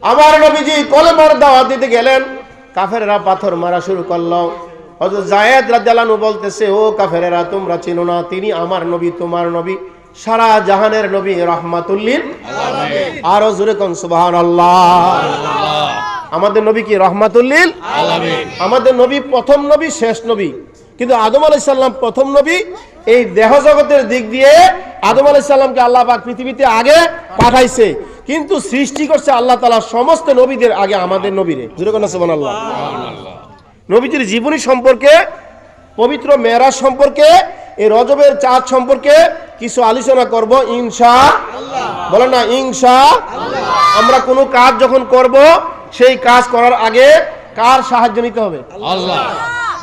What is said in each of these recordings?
আমার নবীজি কলেমার দাওয়াত দিতে গেলেন, কাফেররা পাথর মারা শুরু করলো। হযরত যায়েদ রাদিয়াল্লাহু আনহু বলতেছে, ও কাফেরেরা, তোমরা চিনো না তিনি আমার নবী, তোমার নবী, সারা জাহানের নবী, রাহমাতুল লিল আলামিন। আরো জোরে কোন সুবহানাল্লাহ। আমাদের নবী কি রাহমাতুল লিল আলামিন? আমাদের নবী প্রথম নবী, শেষ নবী। কিন্তু আদম আলাইহিস সালাম প্রথম নবী। এই দেহ জগতের দিক দিয়ে আদম আলাইহিস সালামকে আল্লাহ পাক পৃথিবীতে আগে পাঠাইছে, কিন্তু সৃষ্টি করছে আল্লাহ তাআলা সমস্ত নবীদের আগে আমাদের নবীরে। জোরে কোন সুবহানাল্লাহ। নবীজির জীবনী সম্পর্কে, পবিত্র মেরাজ সম্পর্কে, এই রজবের চাঁদ সম্পর্কে কিছু আলোচনা করব ইনশাআল্লাহ। বলেন না ইনশাআল্লাহ। আমরা কোনো কাজ যখন করব, সেই কাজ করার আগে কার সাহায্য নিতে হবে? আল্লাহ।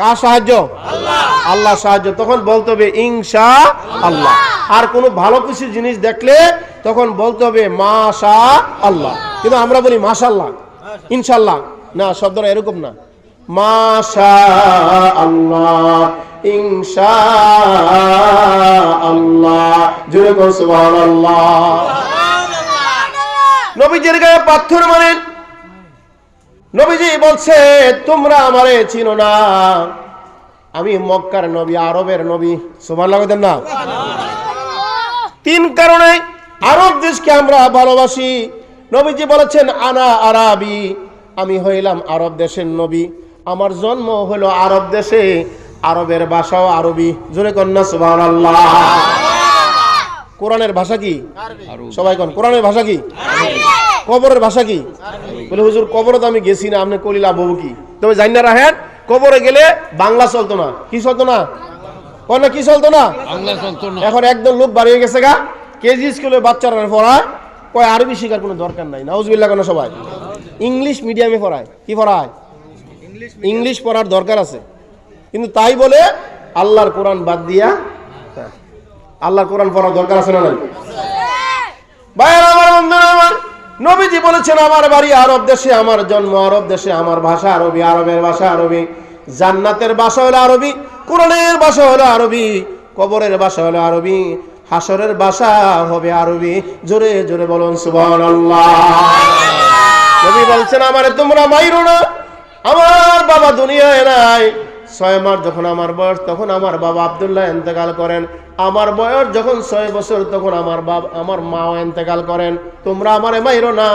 কার সাহায্য? আল্লাহ। আল্লাহ সাহায্য। তখন বলতে হবে ইনশাআল্লাহ। আর কোনো ভালো কিছু জিনিস দেখলে তখন বলতে হবে মাশাআল্লাহ। কিন্তু আমরা বলি মাশাআল্লাহ, ইনশাআল্লাহ না, শব্দটা এরকম না। মাশাআল্লাহ, ইনশাআল্লাহ, জোরে বল সুবহানাল্লাহ। নবীজির গায়ে পাথর মারেন। নবীজি বলছে, তোমরা আমারে চিনো না, আমি মক্কার নবী, আরবের নবী। সুবহানাল্লাহ বলেন না? তিন কারণে আরব দেশকে আমরা ভালোবাসি। নবীজি বলেছেন, আনা আরাবি, আমি হইলাম আরব দেশের নবী, আমার জন্ম হলো আরব দেশে, আরবের ভাষাও আরবি। জোরে কন্যা সুবহানাল্লাহ। কোরআনের ভাষা কি? সবাই কোন কোরআনের ভাষা কি? কবরের ভাষা কি? বলে হুজুর কবরে তো আমি গেছি না, আপনি কলিলা বউ কি? তবে জানি না রাহেন, কবরে গেলে বাংলা চলতো না। কি চলতো না? কোন কি চলতো না? বাংলা চলতো না। এখন একদম লোক বাড়িয়ে গেছে গা, কেজি স্কুলে বাচ্চারা পড়ায়, কয় আরবি শেখার কোনো দরকার নাই। নাউজুবিল্লাহ। কেন সবাই ইংলিশ মিডিয়ামে পড়ায়। কি পড়ায়? ইংলিশ পড়ার দরকার আছে, কিন্তু তাই বলে আল্লাহর কোরআন বাদ দিয়া আল্লাহর কোরআন পড়ার দরকার আছে না নাই? ভাইরা আমার, বন্ধুরা আমার, নবীজি বলেছেন, আমার বাড়ি আরব দেশে, আমার জন্ম আরব দেশে, আমার ভাষা আরবি, আরবের ভাষা আরবি, জান্নাতের ভাষা হলো আরবি, কোরআনের ভাষা হলো আরবি, কবরের ভাষা হলো আরবি, হাসরের ভাষা হবে আরবি। জোরে জোরে বলুন সুবহানাল্লাহ। নবী বলছেন, আমারে তোমরা মাইরো না, আমার বাবা দুনিয়ায় নাই। 6 মাস যখন আমার বয়স, তখন আমার বাবা আব্দুল্লাহ ইন্তেকাল করেন। আমার বয়স যখন 6 বছর, তখন আমার মাও ইন্তেকাল করেন। তোমরা আমারে মাইরো না,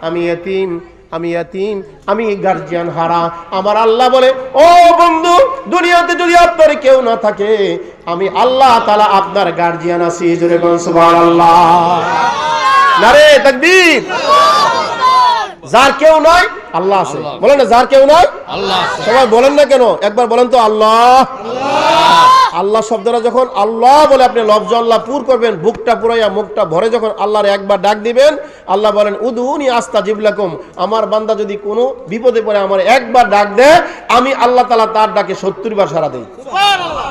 আমি এতিম, আমি গার্জিয়ান হারা। আমার আল্লাহ বলে, ও বন্ধু, দুনিয়াতে যদি আপনার কেউ না থাকে, আমি আল্লাহ তাআলা আপনার গার্জিয়ান আছি। জোরে বলুন সুবহানাল্লাহ। নারে তাকবীর। যার কেউ নাই, আল্লাহ আছে। বলেন না, যার কেউ নাই, আল্লাহ আছে। সবাই বলেন না কেন? একবার বলেন তো, আল্লাহ। আল্লাহ শব্দটা যখন আল্লাহ বলে আপনি লফজ আল্লাহ পুর করবেন, বুকটা পুরাইয়া মুখটা ভরে যখন আল্লাহর একবার ডাক দিবেন, আল্লাহ বলেন, উদুনি আস্তাজিব লাকুম, আমার বান্দা যদি কোনো বিপদে পড়ে আমার একবার ডাক দেয়, আমি আল্লাহ তাআলা তার ডাকে 70 বার সাড়া দেই। সুবহানাল্লাহ।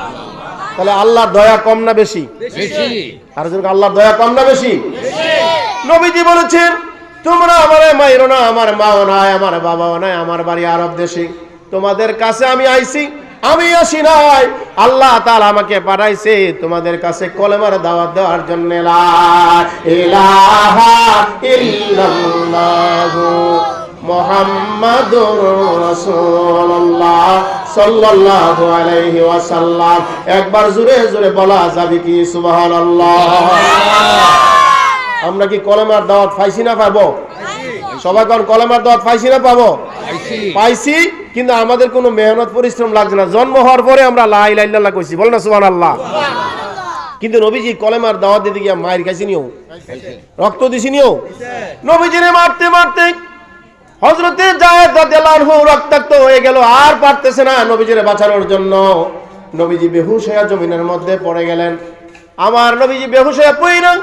তাহলে আল্লাহর দয়া কম না বেশি? বেশি। আর যদি আল্লাহর দয়া কম না বেশি? বেশি। নবীজি বলেছেন, তোমরা আমারে মাইরো না, আমার মাও নাই, আমার বাবাও নাই, আমার বাড়ি আরব দেশে, তোমাদের কাছে আমি আইছি, আমি আসি নাই, আল্লাহ তাআলা আমাকে পাঠাইছে তোমাদের কাছে কলেমার দাওয়াত দেওয়ার জন্য। লা ইলাহা ইল্লাল্লাহু মুহাম্মাদুর রাসূলুল্লাহ সাল্লাল্লাহু আলাইহি ওয়াসাল্লাম। একবার জোরে জোরে বলা যাবে কি সুবহানাল্লাহ? আমরা কি কলেমার দাওয়াত পাইছি না পাবো? সবাই কোন কলেমার দাওয়াত পাইছি না পাবো? পাইছি। কিন্তু আমাদের কোনো মেহনত পরিশ্রম লাগছে না। জন্ম হওয়ার পরে আমরা লা ইলাহা ইল্লাল্লাহ কইছি। বল না সুবহানাল্লাহ। কিন্তু নবীজি কলেমার দাওয়াত দিতে গিয়া মায়ের কাছে নিও, রক্ত দিছি নিও। নবীজিরে মারতে মারতে হযরতে যায়েদ রাদিয়াল্লাহু আনহু রক্তাক্ত হয়ে গেল, আর পারতেছে না নবীজিরে বাঁচানোর জন্য। নবীজি বেহুশ হয়ে জমিনের মধ্যে পড়ে গেলেন। আমার নবীজি বেহুশ হয়ে পড়লেন,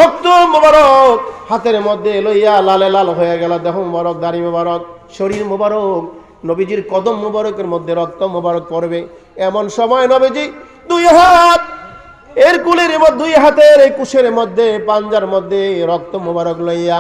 রক্ত মোবারক হাতের মধ্যে লইয়া লালে লাল হয়ে গেল, দেহ মোবারক, দাড়ি মোবারক, শরীর মোবারক, নবীজির কদম মোবারকের মধ্যে রক্ত মোবারক পড়বে। এমন সময় নবীজি 2 হাত এর কুলের মধ্যে, 2 হাতের এই কুশের মধ্যে, পাঞ্জার মধ্যে রক্ত মোবারক লইয়া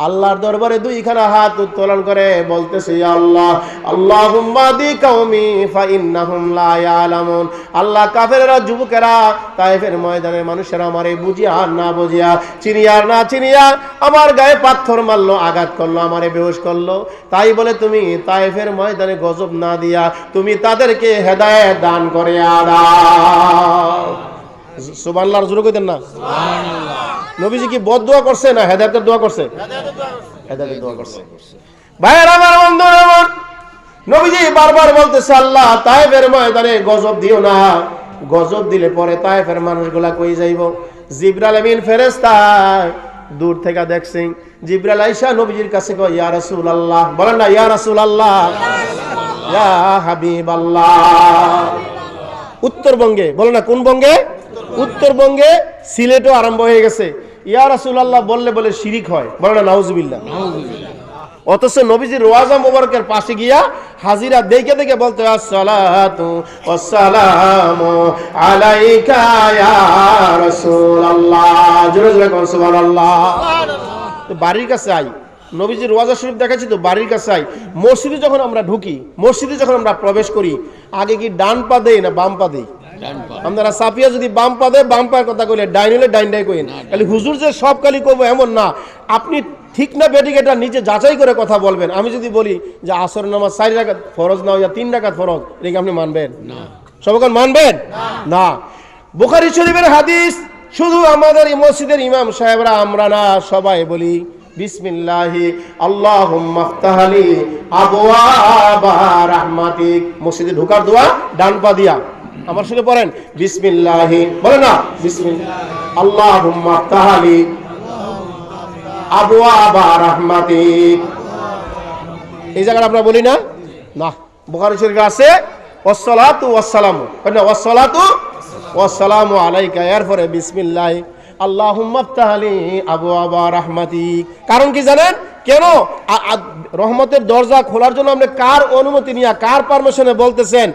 আল্লাহর দরবারে দুইখানা হাত উত্তোলন করে বলতেছে, ইয়া আল্লাহ, আল্লাহুম্মা দি কওমি ফা ইন্নাহুম লা ইয়ালামুন। আল্লাহ, কাফেররা, যুবকেরা, তায়েফের ময়দানে মানুষেরা আমারে বুঝিয়া আর না বুঝিয়া, চিনিয়া আর না চিনিয়া আমার গায়ে পাথর মারলো, আঘাত করলো, আমারে বেহুশ করলো। তাই বলে তুমি তায়েফের ময়দানে গজব না দিয়া তুমি তাদেরকে হেদায়েত দান করে দাও। সুবহানাল্লাহ, জোরে কইতেন না সুবহানাল্লাহ। নবীজি কি বদদুয়া করছে না হেদায়েতের দোয়া করছে? হেদায়েতের দোয়া করছে। ভাইয়ের আমার, বন্ধুরা আমার, নবীজি বারবার বলতেছে, আল্লাহ, তায়েফের ময়দানে গজব দিও না। গজব দিলে পরে তায়েফের মানুষগুলা কই যাইব? জিবরাইল আমিন ফেরেশতা দূর থেকে দেখছেন। জিবরাইল আইসা নবীজির কাছে কয়, ইয়া রাসূলুল্লাহ, বলেন না ইয়া রাসূলুল্লাহ, ইয়া হাবিবাল্লাহ। উত্তরবঙ্গে, বলো না কোন বঙ্গে? উত্তরবঙ্গে, সিলেটও আরম্ভ হয়ে গেছে। ইয়া রাসূলুল্লাহ বললে বলে শিরিক হয়, বলো না নাউজুবিল্লাহ। অথচ নবীজির রওজা মোবারকের পাশে গিয়া হাজিরা দেখে দেখে বলতে, আসসালাতু ওয়াসসালামু আলাইকা ইয়া রাসূলুল্লাহ। জোরে জোরে কোন সুবহানাল্লাহ। বাড়ির কাছে আই, নবীজির রওজা শরীফ দেখাচ্ছি তো, বাড়ির কাছে আই। মসজিদে যখন আমরা ঢুকি, মসজিদে যখন আমরা প্রবেশ করি, আগে কি ডান পা দেই না বাম পা দেই? আপনারা সাফিয়া যদি বাম পা দেয়, বাম পায়ের কথা কইলে, ডাইন হলে ডাইনটাই কইন। খালি হুজুর যে সব খালি কইবো এমন না, আপনি ঠিক না বেঠিক এটা নিজে যাচাই করে কথা বলবেন। আমি যদি বলি যে আসরের নামাজ 4 রাকাত ফরজ না হইয়া 3 রাকাত ফরজ, এটা কি আপনি মানবেন? না। সবাই মানবেন না। বুখারী শরীফের হাদিস, শুধু আমাদের এই মসজিদের ইমাম সাহেবরা আমরা না, সবাই বলি বিসমিল্লাহি আল্লাহুম্মা ইফতাহলি আবওয়াবা রাহমাতিক। মসজিদে ঢোকার দোয়া ডান পা দিয়া, আমার সঙ্গে পড়েন বিসমিল্লাহি, বলেন না বিসমিল্লাহ, আল্লাহুম্মা ইফতাহলি আবওয়াবা রাহমাতিক। এই জায়গাটা আমরা বলি না? না, বুখারী শরীফে আছে ওয়াসসালাতু ওয়াসসালামু, মানে ওয়াসসালাতু ওয়াসসালামু আলাইকা, এরপরে বিসমিল্লাহ আল্লাহুম্মা ইফতাহলি আবওয়াবা রাহমাতিক। কারণ কি জানেন কেন? রহমতের দরজা খোলার জন্য আপনি কার অনুমতি নিয়ে, কার পারমিশনে বলতেছেন?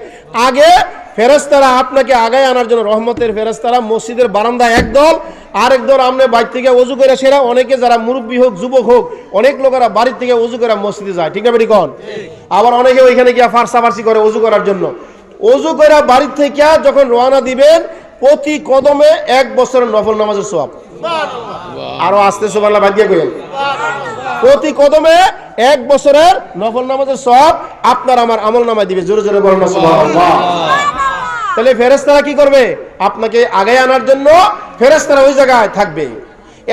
আগে ফেরেশতারা আপনাকে আগায় আনার জন্য, রহমতের ফেরেশতারা মসজিদের বারান্দায় একদল, আরেক দল আপনি বাড়ি থেকে ওযু করে সেরা, অনেকে যারা মুরব্বী হোক, যুবক হোক, অনেক লোকেরা বাড়ি থেকে ওযু করে মসজিদে যায়, ঠিক না বেটি কোন? আবার অনেকে ওইখানে গিয়ে ফারসাফারসি করে ওযু করার জন্য। ওযু করে বাড়ি থেকে যখন রওনা দিবেন, প্রতি কদমে 1 বছরের নফল নামাজের সওয়াব। আরো আস্তে সুবহানাল্লাহ বাদ দিয়ে কইেন। প্রতি কদমে 1 বছরের নফল নামাজের সওয়াব আপনার আমার আমলনামায় দিবে। জোরে জোরে বলেন সুবহানাল্লাহ। তাহলে ফেরেশতারা কি করবে? আপনাকে আগে আনার জন্য ফেরেশতারা ওই জায়গায় থাকবে।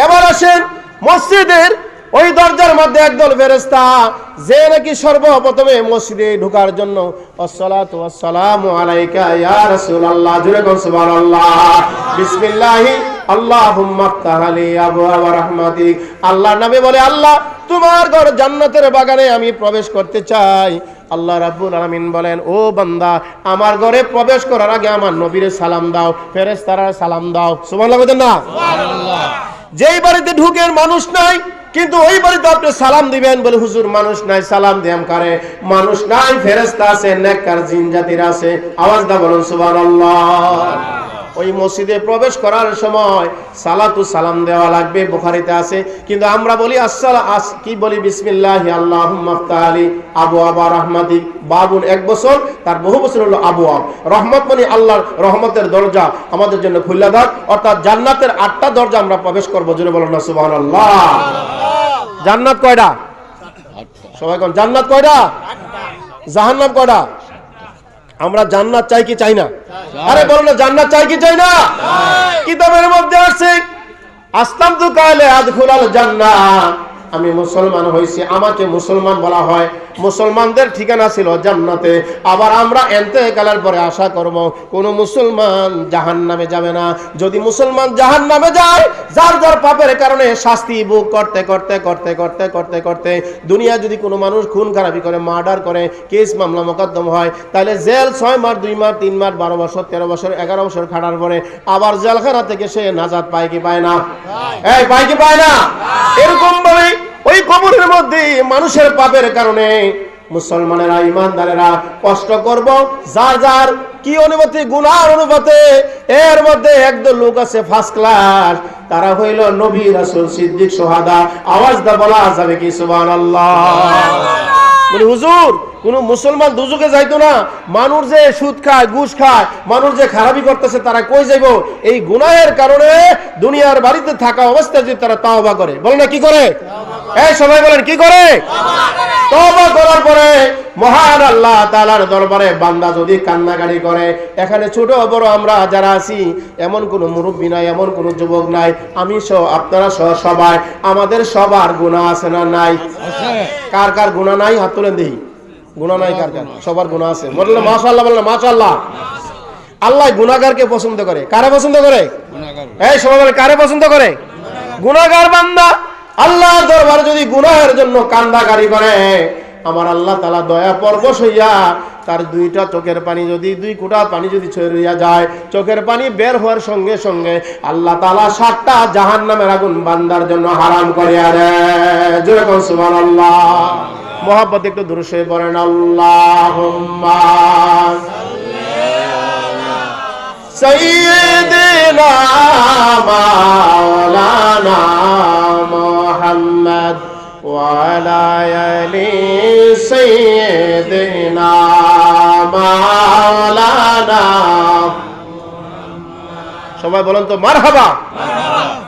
এবার আসেন মসজিদের ওই দরজার মধ্যে একদল ফেরেশতা, যে নাকি সর্বপ্রথমে মসজিদে ঢোকার জন্য আসসালাতু ওয়াসসালামু আলাইকা ইয়া রাসূলুল্লাহ, জোরে কোন সুবহানাল্লাহ, বিসমিল্লাহি আল্লাহুম্মা ইফতাহলি আবওয়াবা রাহমাতিক। আল্লাহর নামে বলে, আল্লাহ, তোমার ঘর জান্নাতের বাগানে আমি প্রবেশ করতে চাই। আল্লাহ রাব্বুল আলামিন বলেন, ও বান্দা, আমার ঘরে প্রবেশ করার আগে আমার নবীরে সালাম দাও, ফেরেশতারা সালাম দাও। সুবহানাল্লাহ বলেন না? সুবহানাল্লাহ। যেই বাড়িতে ঢুকেন মানুষ নাই, কিন্তু ওই বাড়িতে আপনি সালাম দিবেন, বলে হুজুর মানুষ নাই, সালাম দিয়াম কারে? মানুষ নাই, ফেরেশতা আছে, নেককার জিন জাতির আছে। আওয়াজ দা বলুন সুবহানাল্লাহ। ওই মসজিদে প্রবেশ করার সময় সালাতু সালাম দেওয়া লাগবে, বুখারীতে আছে। কিন্তু আমরা বলি কি বলি? বিসমিল্লাহি আল্লাহুম্মা ইফতাহলি আবওয়াবা রাহমাতিক। বাবুন 1 বছর, তার বহু বছর হলো আবওয়াব। রহমত মানে আল্লাহর রহমতের দরজা আমাদের জন্য খুলে দাও, অর্থাৎ জান্নাতের 8টা দরজা আমরা প্রবেশ করব। জোরে বলুন না সুবহানাল্লাহ। জান্নাত কয়টা? সবাই কোন জান্নাত কয়টা? জাহান্নাম কয়টা? আমরা জান্নাত চাই কি চাই না? আরে বলো না, জান্নাত চাই কি চাই না? কিতাবের মধ্যে আছে আসলামতু কালে আদখুলাল জান্নাহ, আমি মুসলমান হইছি, আমাকে মুসলমান বলা হয়। মুসলমানদের ঠিকানা ছিল জান্নাতে। আবার আমরা ইন্তেকালের পরে আশা করব কোন মুসলমান জাহান্নামে যাবে না। যদি মুসলমান জাহান্নামে যায়, যার যার পাপের কারণে শাস্তি ভোগ করতে করতে করতে করতে করতে করতে দুনিয়া যদি কোনো মানুষ খুন খারাপি করে, মার্ডার করে, কেস মামলা মোকদ্দমা হয়, তাহলে জেল 6 মাস, 2 মাস, 3 মাস, 12 বছর, 13 বছর, 11 বছর খাটার পরে আবার জেলখানা থেকে সে নাজাত পায় কি পায় না? এই পায় কি পায় না? এরকম ভাবে ওই কবরের মধ্যে মানুষের পাপের কারণে মুসলমানেরা, ইমানদারেরা কষ্ট করব, যার যার কি অনুপাতে? গুনার অনুপাতে। এর মধ্যে একদল লোক আছে ফার্স্ট ক্লাস, তারা হইল নবী, রাসূল, সিদ্দিক, সুহাদা। আওয়াজ দা বলা যাবে কি সুবহানাল্লাহ? বলি হুজুর, কোন মুসলমান দুজকে যাইতো না? মানুষ যে সুদ খায়, ঘুষ খায়, মানুষ যে খারাপি করতেছে, তারা কই যাইব? এই গুনাহের কারণে দুনিয়ার বাড়িতে থাকা অবস্থায় যদি তারা তাওবা করে, বলে না কি করে? এই সবাই বলেন কি করে? তওবা করার পরে মহান আল্লাহ তাআলার দরবারে বান্দা যদি কান্নাকাটি করে, এখানে ছোট বড় আমরা যারা আছি, এমন কোন মুরব্বী নাই, এমন কোন যুবক নাই, আমি সহ, আপনারা সহ, সবাই, আমাদের সবার গুনাহ আছে না নাই? কার কার গুনাহ নাই? হাত তুলেন দেখি। গুনাহ নাই কার কার? সবার গুনাহ আছে। বললে মাশাআল্লাহ, বললে মাশাআল্লাহ। আল্লাহ গুনাহগারকে পছন্দ করে। কারে পছন্দ করে? এই সবাই বলে কারে পছন্দ করে? গুনাহগার বান্দা আল্লাহর দরবারে যদি গুনাহের জন্য কান্দাকারি করে, আমার আল্লাহ তাআলা দয়া পরবশ হইয়া তার দুইটা চোখের পানি যদি, দুই কোটা পানি যদি ছড়িয়ে যায়, চোখের পানি বের হওয়ার সঙ্গে সঙ্গে আল্লাহ তাআলা 7টা জাহান্নামের আগুন বান্দার জন্য হারাম করে আরে। জোরে কোন সুবহানাল্লাহ। মোহাব্বত একটু দুরূদ শরীফ পড়েন। আল্লাহুম্মা সাইয়্যিদিনা মাওলানা মুহাম্মদ ওয়া আলা আলি সাইয়্যিদিনা মাওলানা। সবাই বলেন তো মারহাবা।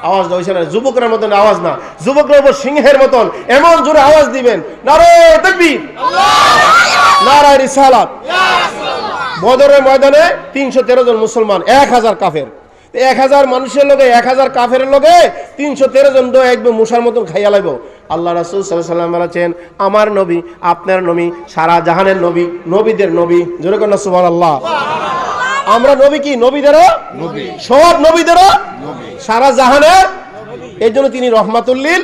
আওয়াজ হইছে না? যুবকরা মতন আওয়াজ না, যুবকরা উপর সিংহের মতন এমন জোরে আওয়াজ দিবেন, নারে তাকবীর, নারে রিসালাত। বদরের ময়দানে 313 জন মুসলমান, 1000 কাফের। 1000 মানুষের লগে, 1000 কাফের লগে 313 জন তো একদম মুসার মতন খাইয়া লাইব। আল্লাহ রাসূল সাল্লাল্লাহু আলাইহি ওয়াসাল্লাম বলেছেন, আমার নবী, আপনার নবী, সারা জাহানের নবী, নবীদের নবী। জোরে কোন সুবহানাল্লাহ। আমরা নবী কি? নবীদেরও নবী, সব নবীদেরও নবী, সারা জাহানের। এই জন্য তিনি রহমাতুল্লিল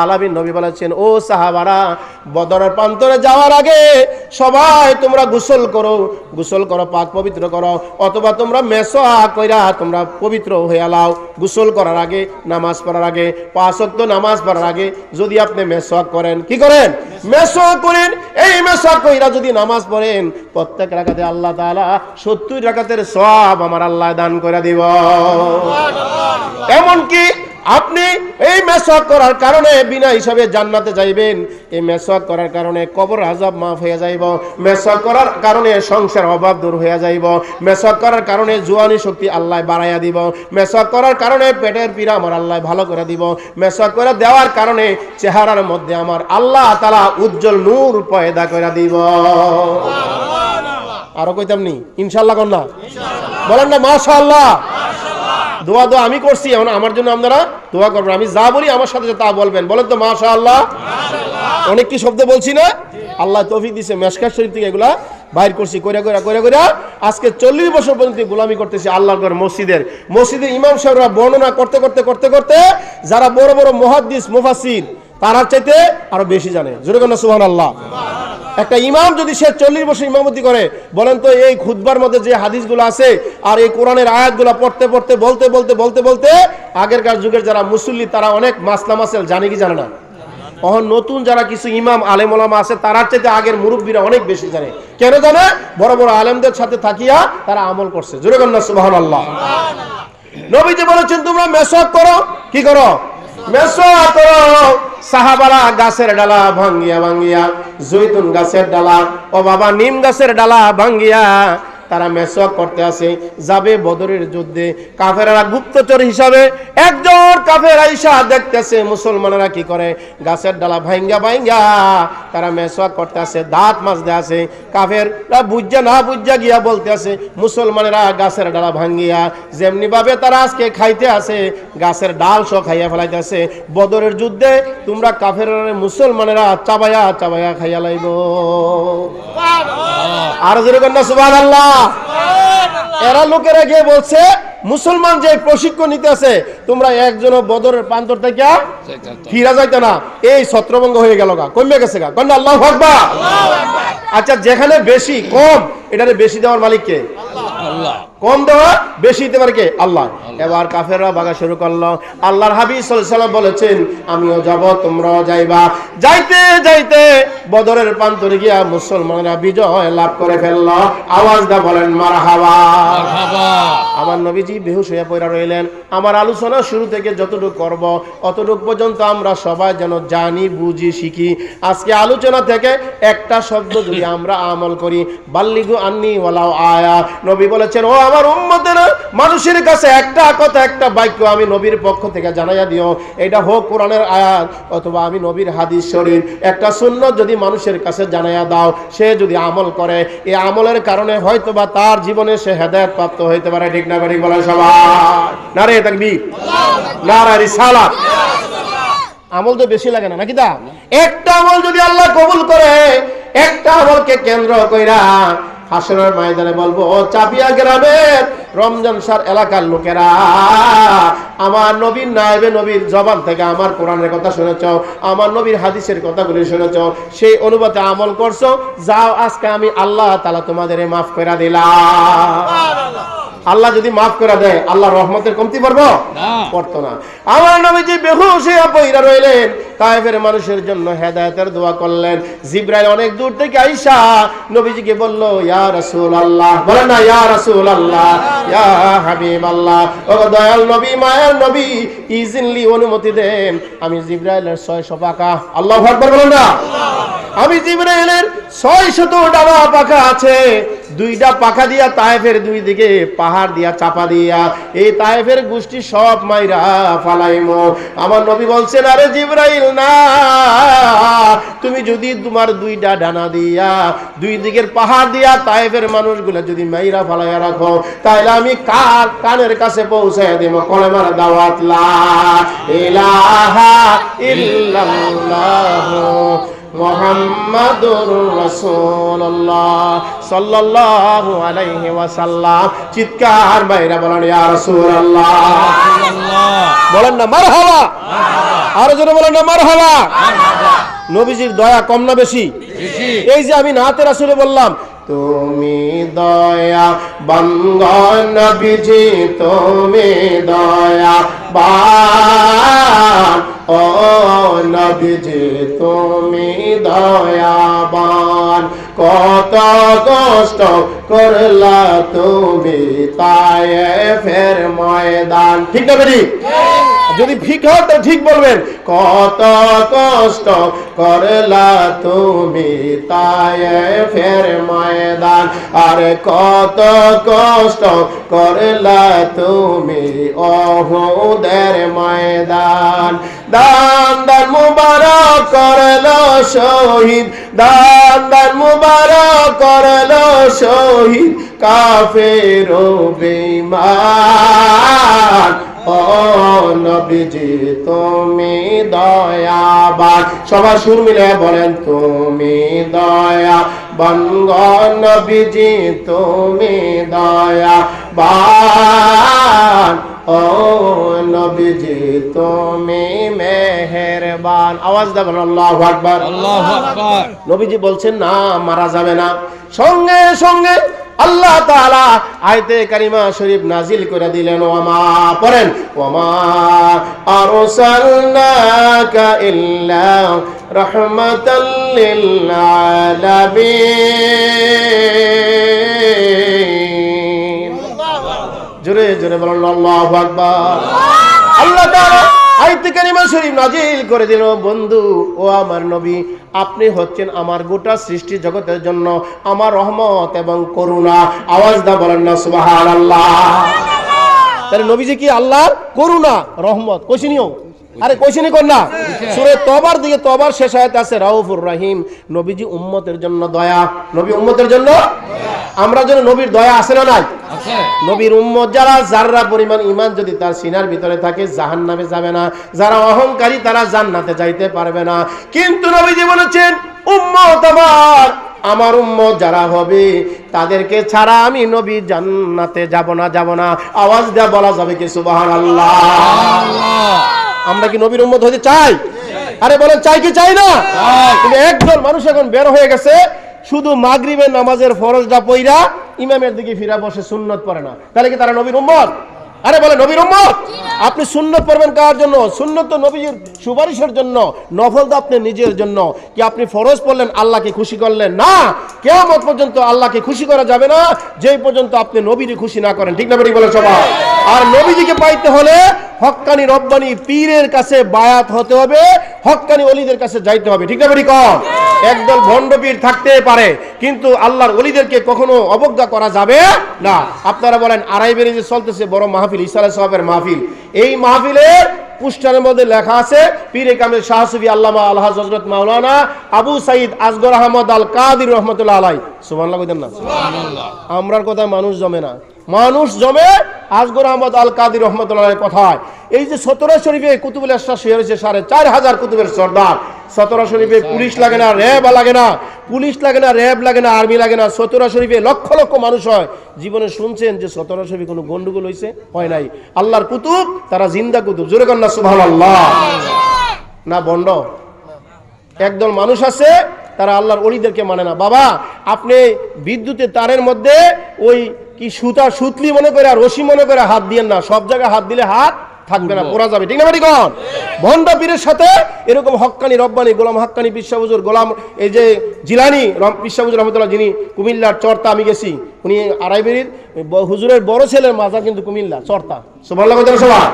আলামিন নবী বলেছেন, ও সাহাবারা, বদরের প্রান্তরে যাওয়ার আগে সবাই তোমরা গোসল করো, গোসল করো, পাক পবিত্র করো, অথবা তোমরা মেসওয়াক কইরা তোমরা পবিত্র হয়ে লাও। গোসল করার আগে, নামাজ পড়ার আগে, 5 ওয়াক্ত নামাজ পড়ার আগে যদি আপনি মেসওয়াক করেন, কি করেন? মেসওয়াক করেন। এই মেসওয়াক কইরা যদি নামাজ পড়েন, প্রত্যেক রাকাতে আল্লাহ তাআলা 70 রাকাতের সওয়াব আমার আল্লাহ দান করে দিব। এমন কি আপনি এই মেসওয়াক করার কারণে বিনা হিসাবে জান্নাতে যাইবেন। এই মেসওয়াক করার কারণে কবর আযাব মাফ হয়ে যাইব। মেসওয়াক করার কারণে সংসার অভাব দূর হয়ে যাইব। মেসওয়াক করার কারণে জোয়ানি শক্তি আল্লাহ বাড়াইয়া দিব। মেসওয়াক করার কারণে পেটের পীড়া আমার আল্লাহ ভালো করে দিব। মেসওয়াক করে দেওয়ার কারণে চেহারার মধ্যে আমার আল্লাহ তাআলা উজ্জ্বল নূর পয়দা করে দিব। আরো কইতাম নি? ইনশাআল্লাহ কোন না? বলেন না মাশাআল্লাহ। দোয়া দোয়া আমি করছি, এখন আমার জন্য আপনারা দোয়া করবেন। আমি যা বলি আমার সাথে তা বলবেন। বলেন তো মাশাআল্লাহ। অনেক কি শব্দ বলছি না? আল্লাহ তৌফিক দিয়েছে, মেশকাত শরীফ থেকে এগুলা বাইর করছি, কইরা কইরা কইরা কইরা আজকে 40 বছর পর্যন্ত গোলামি করতেছি আল্লাহর ঘর মসজিদের। মসজিদে ইমাম সাহেবরা বর্ণনা করতে করতে করতে করতে যারা বড় বড় মুহাদ্দিস, মুফাসসির, তারা চাইতে আরো বেশি জানে। জোরে কোন সুবহানাল্লাহ। একটা ইমাম যদি সে 40 বছর ইমামতি করে, বলেন তো এই খুতবার মধ্যে যে হাদিসগুলো আছে আর এই কোরআনের আয়াতগুলো পড়তে পড়তে বলতে বলতে বলতে বলতে আগেরকার যুগের যারা মুসল্লি তারা অনেক মাসলা মাসাইল জানে কি জানে না? এখন নতুন যারা কিছু ইমাম আলেম ওলামা আছে তারার চাইতে আগের মুরব্বীরা অনেক বেশি জানে। কেন জানে? বড় বড় আলেমদের সাথে থাকিয়া তারা আমল করছে। জোরে কোন সুবহানাল্লাহ। নবীজি বলেছেন তোমরা মেসওয়াক করো। কি করো? মেসওয়াক করো। সাহাবারা গাছের ডালা ভাঙ্গিয়া ভাঙ্গিয়া, জৈতুন গাছের ডালা, ও বাবা নিম গাছের ডালা ভাঙ্গিয়া তারা মেসওয়াক করতে আসে। যাবে বদরের যুদ্ধে, কাফেররা গুপ্তচর হিসাবে একজন কাফের আইসা দেখতেছে মুসলমানেরা কি করে, গাছের ডালা ভাঙ্গা ভাঙ্গা তারা মেসওয়াক করতে আসে, দাঁত মাজতে আসে। কাফেররা বুঝা না বুঝা গিয়া বলতে আসে মুসলমানেরা গাছের ডালা ভাঙ্গিয়া যেমনি ভাবে তারা আজকে খাইতে আসে, গাছের ডাল সহ খাইয়া ফেলাইতেছে। বদরের যুদ্ধে তোমরা কাফেররা মুসলমানেরা চাবায়া চাবায়া খাইয়া লাইব। আর জোরে কর না সুবহানাল্লাহ। এরা লোকেরা গিয়ে বলছে মুসলমান যে প্রশিক্ষণ নিতে আছে, তোমরা একজন বদরের প্রান্তর থেকে ফিরা যাইতে না, এই ছত্রভঙ্গ হয়ে গেল গা, কমে গেছে গা। কন্যা আল্লাহু আকবার। আচ্ছা, যেখানে বেশি কম এটারে বেশি দেওয়ার মালিক কে? আল্লাহ। কম দেওয়া, বেশি দিতে পারে কে? আল্লাহ। এবার কাফেররা ভাগা শুরু করলো। আল্লাহর হাবিব সাল্লাল্লাহু আলাইহি ওয়াসাল্লাম বলেছেন, আমিও যাব, তোমরাও যাইবা। যাইতে যাইতে বদরের প্রান্তরে গিয়া মুসলমানরা বিজয় লাভ করে ফেলল। আওয়াজ দা বলেন মারহাবা। আমার নবীজি বেহুশ হয়ে পড়ে রইলেন। আমার আলোচনা শুরু থেকে যতটুকু করব অতটুকু পর্যন্ত আমরা সবাই যেন জানি, বুঝি, শিখি। আজকে আলোচনা থেকে একটা শব্দ যদি আমরা আমল করি, বাল্লিগু আন্নি ওয়ালাউ আয়া, নবী বলেছেন, ও আমার উম্মতেরা, মানুষের কাছে একটা কথা, একটা বাক্য আমি নবীর পক্ষ থেকে জানাইয়া দিও। এটা হোক কোরআনের আয়াত অথবা আমি নবীর হাদিস শরীফ, একটা সুন্নাত যদি মানুষের কাছে জানাইয়া দাও, সে যদি আমল করে, এই আমলের কারণে হয়তোবা তার জীবনে সে হেদায়েত প্রাপ্ত হইতে পারে। ঠিক না ঠিক বলেন সবাই? নারে তাকবীর, নারে রিসালাত। আমল তো বেশি লাগে না নাকি? তা একটা আমল যদি আল্লাহ কবুল করে, একটা আমলকে কেন্দ্র কইরা হাসরের ময়দানে বলবো, ও চাপিয়া গ্রামের রমজান সার এলাকার লোকেরা, আমার নবীর নায়েবে নবীর জবান থেকে আমার কোরআনের কথা শুনেছ, আমার নবীর হাদিসের কথাগুলি শুনেছ, সেই অনুপাতে আমল করছো, যাও আজকে আমি আল্লাহ তাআলা তোমাদের মাফ করে দিলাম। আল্লাহ যদি মাফ করে দেয়, আল্লাহর রহমতের কমতি পড়বো? পড়তো না। আমার নবীজি বেহুশ হয়ে পইরা রইলেন। তায়েফের মানুষের জন্য হেদায়েতের দোয়া করলেন। জিবরাইল অনেক দূর থেকে আইসা নবীজিকে বলল, ইয়া রাসূলুল্লাহ, বলেন না ইয়া রাসূলুল্লাহ, ইয়া হাবিবাল্লাহ, ও দয়াল নবী, মায়ের নবী, ইজিনলি অনুমতি দেন, আমি জিবরাইলের 600 পাখা, আল্লাহু আকবার বলেন না, আমি জিবরাইলের 600 ডানা পাখা আছে, 2টা পাখা দিয়া তায়েফের 2 দিকে পাহাড় দিয়া চাপা দিয়া এই তায়েফের গোষ্ঠী সব মাইরা ফালাইমো। আমার নবী বলছেন, আরে জিবরাইল না, তুমি যদি তোমার 2টা ডানা দিয়া 2 দিকের পাহাড় দিয়া তায়েফের মানুষগুলো যদি মাইরা ফালাইয়া রাখো, তাহলে আমি কার কানের কাছে পৌঁছায় দেব কলেমার দাওয়াত, লা ইলাহা ইল্লাল্লাহ মুহাম্মাদুর রাসূলুল্লাহ সাল্লাল্লাহু আলাইহি ওয়াসাল্লাম। চিৎকার বাইরা বলেন ইয়া রাসূলুল্লাহ, বলেন না মারহাবা, আর জোরে বলেন না মারহাবা। নবীজির দয়া কম না বেশি? এই যে আমি নাতে রাসূলে বললাম, তুমি দয়া বান্দার নবীজি, তুমি দয়া বান, ও নবীজি তুমি দয়াবান, কত কষ্ট করলা তুমি তায়েফের ময়দান। ঠিক না বেরি? যদি ঠিক হয় তো ঠিক বলবেন, কত কষ্ট করলা তুমি তায়েফের ময়দান, আরে কত কষ্ট করলা তুমি উহুদের ময়দান। দান দান মুবারক করলো শহীদ, দান দান মুবারক করলো শহীদ কাফের ও বেঈমান, ও নবীজি তুমি দয়াবান। সবার সুর মিলে বলেন, তুমি দয়াবান গো নবীজি, তুমি দয়াবান, ও নবীজি তুমি মেহেরবান। আওয়াজ দেবেন আল্লাহু আকবার, আল্লাহু আকবার। নবীজি বলছেন না, মারা যাবে না। সঙ্গে সঙ্গে আল্লাহ তাআলা আয়াতে কারিমা শরীফ নাজিল করে দিলেন, ওয়ামা পড়েন, ওয়ামা আরসালনাকা ইল্লা রাহমাতাল লিল আলামিন। জোরে জোরে বলেন আল্লাহু আকবার। আল্লাহ তাআলা আয়াতে কারিমা শরীফ নাজিল করে দিল, বন্ধু ও আমার নবী, আপনি হচ্ছেন আমার গোটা সৃষ্টি জগতের জন্য আমার রহমত এবং করুণা। আওয়াজ দা বলেন না সুবহানাল্লাহ। তাহলে নবীজি কি আল্লাহর করুণা, রহমত? কইছিনিও, আরে কইছিনি কোন না? সূরা তওবার দিকে, তওবার শেষ আয়াতে আছে রাউফুর রহিম। নবীজি উম্মতের জন্য দয়া, নবী উম্মতের জন্য। আমরা যেন নবীর দয়া আছে না নাই? আছে। নবীর উম্মত যারা যাররা পরিমাণ ঈমান যদি তার সিনার ভিতরে থাকে, জাহান্নামে যাবে না। যারা অহংকারী তারা জান্নাতে যাইতে পারবে না। কিন্তু নবীজি বলেছেন, উম্মত আমার উম্মত যারা হবে তাদেরকে ছাড়া আমি নবী জান্নাতে যাব না, যাব না। আওয়াজ দেয়া বলা যাবে কি সুবহানাল্লাহ? আমরা কি নবীর উম্মত হতে চাই? আরে বলেন চাই কি চাই না? কিন্তু একজন মানুষ এখন বের হয়ে গেছে, শুধু মাগরিবের নামাজের ফরজটা পইরা ইমামের দিকে ফিরা বসে সুন্নত পড়ে না, তাহলে কি তারা নবীর উম্মত? আরে বলে নবীর উম্মত। আপনি সুন্নত পড়বেন কার জন্য? সুন্নত তো নবীর সুপারিশের জন্য, নফল তো আপনি নিজের জন্য। কি আপনি ফরজ পড়লেন আল্লাহকে খুশি করলেন না? কিয়ামত পর্যন্ত আল্লাহকে খুশি করা যাবে না যেই পর্যন্ত আপনি নবীকে খুশি না করেন। ঠিক না বেঠিক বলেন সবাই? আর নবীজিকে পাইতে হলে হক্কানি রব্বানি পীরের কাছে বায়াত হতে হবে, হক্কানি ওলিদের কাছে যাইতে হবে। ঠিক না বেঠিক? একদল ভণ্ড পীর থাকতে পারে, কিন্তু আল্লাহর ওলিদেরকে কখনো অবজ্ঞা করা যাবে না। আপনারা বলেন আড়াইবেড়ে যে চলতেছে বড় মাহফিল, ঈসা আলাইহিস সালামের মাহফিল, এই মাহফিলের পুস্টারের মধ্যে লেখা আছে পীরে কামেল শাহ সুফি আল্লামা আল হযরত মাওলানা আবু সাঈদ আসগর আহমদ আল কাদির রহমাতুল্লাহ আলাইহি। সুবহানাল্লাহ কইতেন না? সুবহানাল্লাহ। আমরার কথা মানুষ জমে না, মানুষ জমে আসগর আহমদ আল কাদির রহমাতুল্লাহ আলাইহির কথায়। এই যে সতরা শরীফে কুতুবুল আশরাফ শেয়ার হয়েছে 4,500 কুতুবের সর্দার। সতরা শরীফে পুলিশ লাগে না, র্যাব লাগে না, পুলিশ লাগে না, র্যাব লাগে না, আর্মি লাগে না। সতরা শরীফে লক্ষ লক্ষ মানুষ হয়। জীবনে শুনছেন যে সতরা শরীফে কোনো গন্ডগোল হয়েছে? হয় নাই। আল্লাহর কুতুব, তারা জিন্দা কুতুব। জোরে কন্যা সুবহানাল্লাহ। না বন্ড একদল মানুষ আছে তারা আল্লাহর ওলিদেরকে মানে না। বাবা, আপনি বিদ্যুতের তারের মধ্যে ওই কি সুতা সুতলি মনে করে আর রশি মনে করে হাত দিয়েন না। সব জায়গায় হাত দিলে হাত থাকবে না, পড়া যাবে। ঠিক না বেঠিক? ভণ্ড পীরের সাথে এরকম হক্কানি রব্বানি গোলাম হাক্কানি পিসা হুজুর, গোলাম এই যে জিলানি পিসা হুজুর রহমতুল্লাহ, যিনি কুমিল্লার চরতা, আমি গেছি, উনি আড়াইবেড়ির হুজুরের বড় ছেলের মাজার কিন্তু কুমিল্লা চরতা। সুবহানাল্লাহ কইতেন সবাই?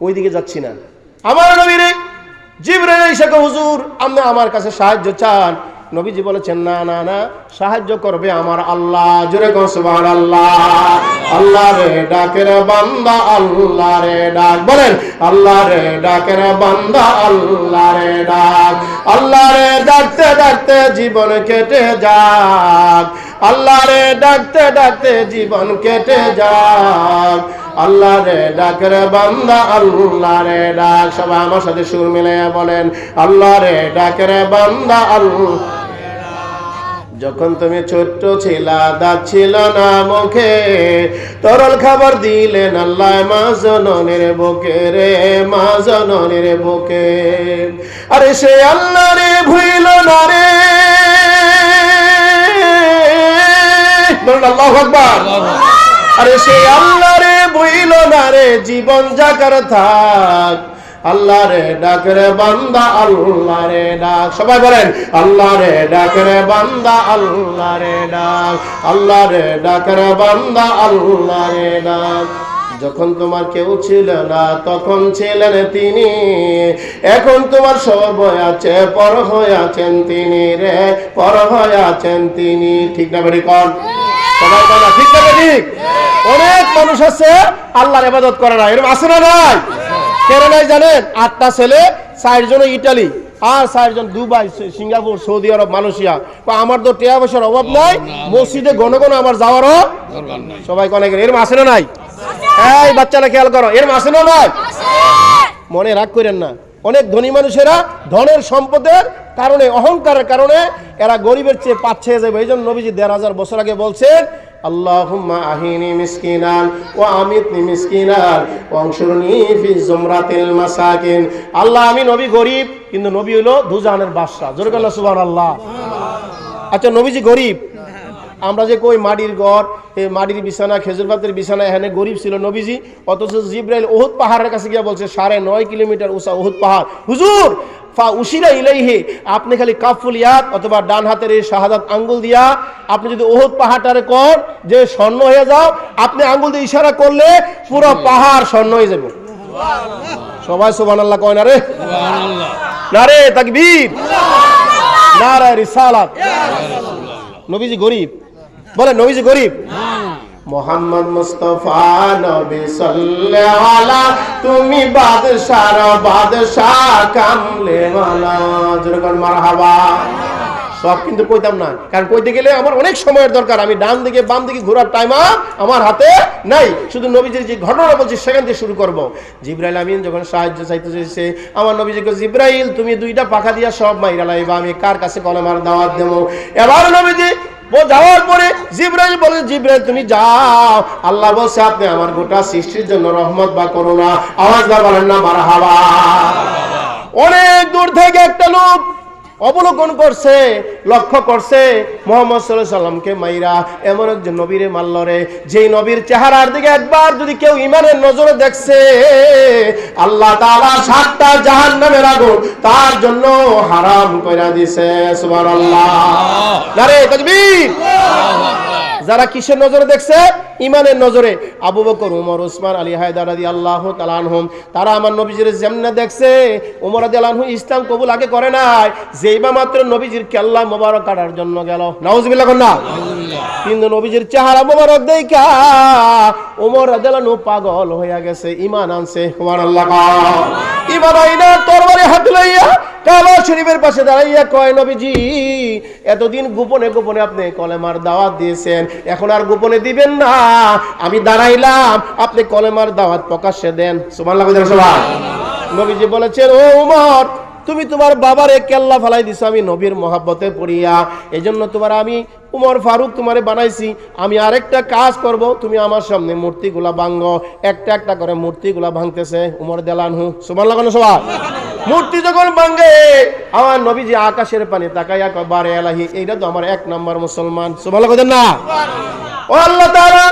ওইদিকে যাচ্ছি না। আমার নবীর জিবরাইল এসে কয়, হুজুর আপনি আমার কাছে সাহায্য চান। নবীজি বলেছেন, না না না, সাহায্য করবে আমার আল্লাহ। জোরে কোন সুবহানাল্লাহ। আল্লাহ রে ডাকের বান্দা, আল্লাহ রে ডাক। বলেন আল্লাহ রে ডাকের বান্দা, আল্লাহ রে ডাক। আল্লাহ রে ডাকতে ডাকতে জীবন কেটে যাক, আল্লাহ রে ডাকতে ডাকতে জীবন কেটে যাক। আল্লাহ রে ডাকের বান্দা, আল্লাহ রে ডাক। সবাই আমার সাথে সুর মিলে বলেন আল্লাহ রে ডাকের বান্দা, আল্লাহ। যখন তুমি ছোট্ট ছিলা, দাঁত ছিল না মুখে, তরল খাবার দিলেন আল্লাহ মা জননীর বুকে রে, মা জননীর বুকে। আরে সে আল্লাহ রে ভুইল না রে। বলুন আল্লাহু আকবার। আরে সে আল্লাহ রে ভুইল না রে, জীবন যাকার থাক। আল্লাহ রে ডাক রে বান্দা, আল্লাহ রে ডাক। সবাই বলেন আল্লাহ রে ডাক রে বান্দা, আল্লাহ রে ডাক। আল্লাহ রে ডাক রে বান্দা, আল্লাহ রে ডাক। যখন তোমার কেউ ছিল না তখন ছিলেন তিনি, এখন তোমার সব আছে, পর হয়ে আছেন তিনি রে, পর হয়ে আছেন তিনি। ঠিক না বেঠিক? সবাই বলা ঠিক না বেঠিক? অনেক মানুষ আছে আল্লাহর ইবাদত করে না, এরকম আছে না নাই? কেন নাই জানেন? 8টা ছেলে, 4 জন ইটালি আর 4 জন দুবাই, সিঙ্গাপুর, সৌদি আরব, মালয়েশিয়া। আমার তো টাকা পয়সার অভাব নাই, মসজিদে ঘন ঘন আমার যাওয়ারও দরকার নাই। সবাই কোন এরকম আছে না নাই? এই বাচ্চারা খেয়াল করো, এরকম আছে না নাই? মনে রাগ করেন না। অনেক ধনী মানুষেরা ধনের সম্পদের কারণে, অহংকারের কারণে এরা গরিবের চেয়ে পাচ্ছে যাবে। এই জন্য নবীজি 1500 বছর আগে বলছেন আল্লাহুম্মা আহিনি মিসকিনান ওয়া আমিতনি মিসকিনান ওয়ানশুরনি ফি জুমরাতিল মাসাকিন। আল্লাহ আমি নবী গরিব, কিন্তু নবী হলো দুজাহানের বাদশা। জোরে বলেন সুবহানাল্লাহ। আচ্ছা নবীজি গরিব, আমরা যে কই মাটির ঘর, এই মাটির বিছানা, খেজুর পাতের বিছানা, এখানে গরিব ছিল নবীজি। অথচ জিবরাইল উহুদ পাহাড়ের কাছে গিয়ে বলছে 9.5 কিলোমিটার উঁচা উহুদ পাহাড়, হুজুর ফা উশিরা ইলাইহি, আপনি খালি কাফুল ইয়াদ অথবা ডান হাতের এই শাহাদাত আঙ্গুল দিয়া আপনি যদি উহুদ পাহাড়টারে কর যে স্বর্ণ হয়ে যাও, আপনি আঙ্গুল দিয়ে ইশারা করলে পুরো পাহাড় স্বর্ণ হয়ে যাবে। সবাই সুবহানাল্লাহ কয় না রে? সুবহানাল্লাহ। নারে তাকবীর, নারে রিসালাত। নবীজি গরিব, বলেন নবীজি গরিব। মোহাম্মদ মুস্তাফা নবী সাল্লাল্লাহু আলাইহি, তুমি বাদশার বাদশা কামলে ওয়ালা। জোরে মারহাবা। সব কিন্তু কইতাম না, কারণ কইতে গেলে আমার অনেক সময়ের দরকার। আমি ডান দিকে বাম দিকে ঘোরার টাইম আমার হাতে নাই। শুধু নবীজির যে ঘটনা বলছি সেখান থেকে শুরু করব। জিবরাইল আমিন যখন সাহায্য চাইতে চাইছে, আমার নবীজিকে জিবরাইল তুমি 2টা পাখা দিয়া সব মাইরা লাইবা, আমি কার কাছে কলমার দাওয়াত দেব। এবার নবীজি যাওয়ার পরে জিবরাইল বলে, জিবরাইল তুমি যাও, আল্লাহ বলছে আপনি আমার গোটা সৃষ্টির জন্য রহমত বা করুণা। আওয়াজ দা বলেন না মারহাবা। অনেক দূর থেকে একটা লোক অবলোকন করছে, লক্ষ্য করছে মুহাম্মদ সাল্লাল্লাহু আলাইহি সাল্লামকে মাইরা এমন একজন নবীরে মারল রে, যেই নবীর চেহারার দিকে একবার যদি কেউ ঈমানের নজরে দেখছে, আল্লাহ তাআলা 7টা জাহান্নামের আগুন তার জন্য হারাম কইরা দিয়েছে। সুবহানাল্লাহ, নারে তাকবীর। যারা কিসের নজরে দেখছে? ঈমানের নজরে। আবু বকর, ওমর, ওসমান, আলী, হায়দার রাদিয়াল্লাহু তাআলা আনহুম, তারা আমার নবীজির যেমনে দেখছে। ওমর রাদিয়াল্লাহু আনহু ইসলাম কবুল আগে করে নাই, যেইবা মাত্র নবীজির কেল্লা মোবারক কাটার জন্য গেল, নাউজুবিল্লাহ কোন না, কিন্তু নবীজির চেহারা মোবারক দেখা ওমর রাদিয়াল্লাহু আনহু পাগল হইয়া গেছে, ঈমান আনছে। সুবহানাল্লাহ। ঈমান আইনা তরবারি হাতে লইয়া কাবা শরীফের পাশে দাঁড়াইয়া কয়, নবীজি এতদিন গোপনে গোপনে আপনি কলেমার দাওয়াত দিয়েছেন, এখন আর গোপনে দিবেন না, আমি দাঁড়াইলাম, আপনি কলেমার দাওয়াত প্রকাশ্যে দেন। সুবহানাল্লাহ। নবীজি বলেছেন, ও ওমর, তুমি তোমার বাবারে কেল্লা ফালাই দিছো আমি নবীর মহাব্বতে পড়িয়া, এজন্য তোমার আমি উমর ফারুক তোমারে বানাইছি। আমি আরেকটা কাজ করব, তুমি আমার সামনে মূর্তিগুলা ভাঙো। একটা একটা করে মূর্তিগুলা ভাঙতেছে উমর রাদিয়াল্লাহু আনহু। সুবহানাল্লাহ। সবাই মূর্তি যখন ভাঙে, আমার নবীজি আকাশের পানে তাকাইয়া কয়, বারে আলাহি, এইটা তো আমার 1 নাম্বার মুসলমান। সুবহানাল্লাহ কইতেন না? ও আল্লাহ তাআলা,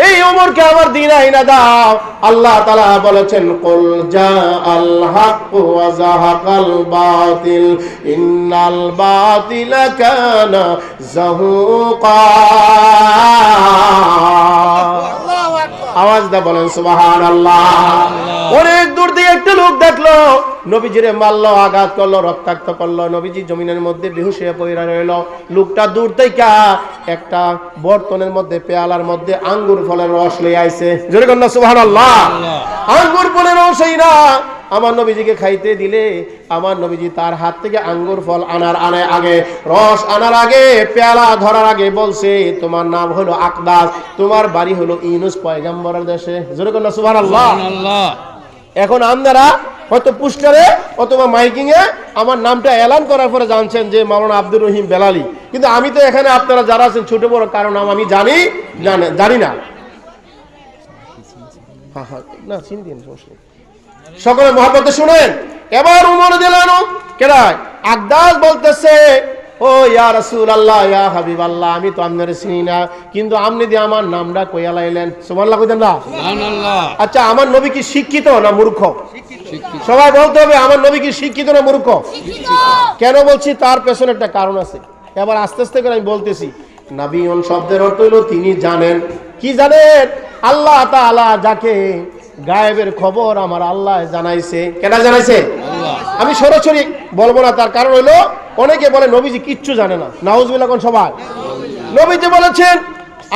এই ওমরকে আমার দিন আইনা দাও। আল্লাহ তাআলা বলেছেন, কুল জাআল হক ওয়া যাহাকাল বাতিল ইন্নাল বাতিলা কানা যাহুকা। আওয়াজ দা বলেন সুবহানাল্লাহ। অনেক দূর দিয়ে একটা লোক দেখলো, নবীজিরে মারলো, আঘাত করলো, রক্তাক্ত করলো, নবীজি জমিনের মধ্যে বেহুশ হয়ে পড়ে রইল। লোকটা দূর থেকে একটা বর্তনের মধ্যে, পেয়ালার মধ্যে আঙ্গুর ফলের রস লই আইছে। জোরে কন্যা সুবহানাল্লাহ। আঙ্গুর ফলের রস না আমার নবীজিকে খাইতে দিলে, আমার নবীজি তার হাত থেকে আঙ্গুর ফল আনার আগে, রস আনার আগে, পেয়ালা ধরার আগে বলছে, তোমার নাম হলো আকদাস, তোমার বাড়ি হলো ইউনুস পয়গম্বরের দেশে। জোরে কন্যা সুবহানাল্লাহ। এখন আপনারা হয়তো পোস্টারে অথবা মাইকিং এ আমার নামটা এলান করার পরে জানছেন যে মাওলানা আব্দুর রহিম বেলালি, কিন্তু আমি তো এখানে আপনারা যারা আছেন ছোট বড় কারো নাম আমি জানি না। না চিনি সমস্যা নেই, সকলে মহব্বতে শুনেন। এবার উমর রাদিয়াল্লাহু আনহু কেডায় আকদাস বলতেছে, ও ইয়া রাসূলুল্লাহ, ইয়া হাবিবাল্লাহ, আমি তো আপনারে চিনি না, কিন্তু আপনি দিয়ে আমার নামটা কইয়া লাইলেন। সুবহানাল্লাহ কইতেন না? সুবহানাল্লাহ। আচ্ছা, আমার নবী কি শিক্ষিত না মূর্খ? সবাই বলতে হবে, আমার নবী কি শিক্ষিত না মূর্খ? কেন বলছি তার পেছনে একটা কারণ আছে। এবার আস্তে আস্তে করে আমি বলতেছি। নবীন শব্দের অর্থ হলো তিনি জানেন। কি জানেন? আল্লাহ তাআলা যাকে গায়েবের খবর আমার আল্লাহ জানাইছে। কেডা জানাইছে? আল্লাহ। আমি সরাসরি বলবো না, তার কারণ হলো অনেকে বলে নবীজি কিচ্ছু জানে না। নাউজুবিল্লাহ কোন সবাই? নবীজি বলেছেন,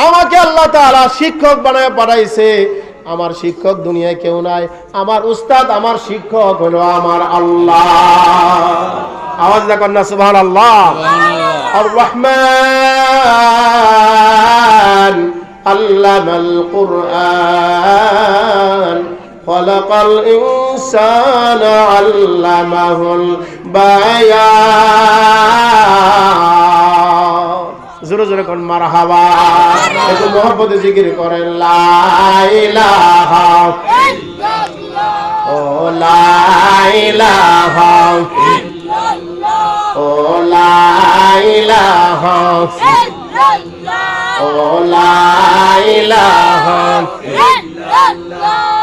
আমাকে আল্লাহ তাআলা শিক্ষক বানায় পাঠাইছে। আমার শিক্ষক দুনিয়ায় কেউ নাই, আমার উস্তাদ, আমার শিক্ষক হলো আমার আল্লাহ। আওয়াজ দেখুন না, সুবহানাল্লাহ। আর রহমান আল্লামাল কুরআন খালাকাল ইনসানা আল্লামাহুল বায়ান। জোরে জোরে কোন মারহাবা। একটু মহব্বতে জিকির করেন, লা ইলাহা ইল্লাল্লাহ, ও লা ইলাহা ইল্লাল্লাহ, ও লা ইলাহা ইল্লাল্লাহ, ও লা ইলাহা ইল্লাল্লাহ।